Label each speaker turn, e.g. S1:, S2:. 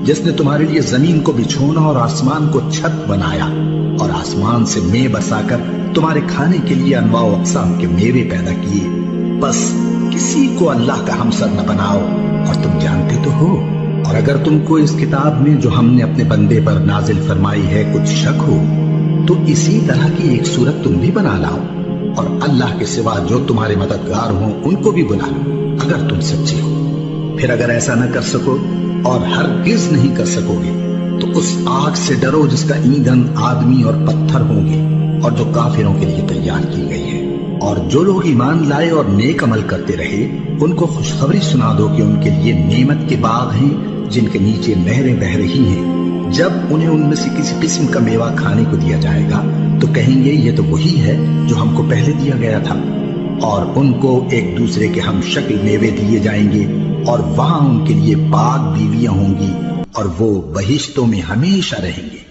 S1: جس نے تمہارے لیے زمین کو بچھونا اور آسمان کو چھت بنایا اور آسمان سے مے برسا کر تمہارے کھانے کے لیے انواع و اقسام کے میوے پیدا کیے، بس کسی کو اللہ کا ہمسر نہ بناؤ، اور تم جانتے تو ہو۔ اور اگر تم کو اس کتاب میں جو ہم نے اپنے بندے پر نازل فرمائی ہے کچھ شک ہو تو اسی طرح کی ایک صورت تم بھی بنا لاؤ، اور اللہ کے سوا جو تمہارے مددگار ہوں ان کو بھی بلا لو اگر تم سچے ہو۔ پھر اگر ایسا نہ کر سکو اور ہرگز نہیں کر سکو گے تو اس آگ سے ڈرو جس کا ایندھن آدمی اور پتھر ہوں گے اور جو کافروں کے لیے تیار کی گئی ہے۔ اور جو لوگ ایمان لائے اور نیک عمل کرتے رہے ان کو خوشخبری سنا دو کہ ان کے لیے نعمت کے باغ ہیں جن کے نیچے نہریں بہہ رہی ہیں۔ جب انہیں ان میں سے کسی قسم کا میوہ کھانے کو دیا جائے گا تو کہیں گے یہ تو وہی ہے جو ہم کو پہلے دیا گیا تھا، اور ان کو ایک دوسرے کے ہم شکل میوے دیے جائیں گے، اور وہاں ان کے لیے پاک بیویاں ہوں گی اور وہ بہشتوں میں ہمیشہ رہیں گے۔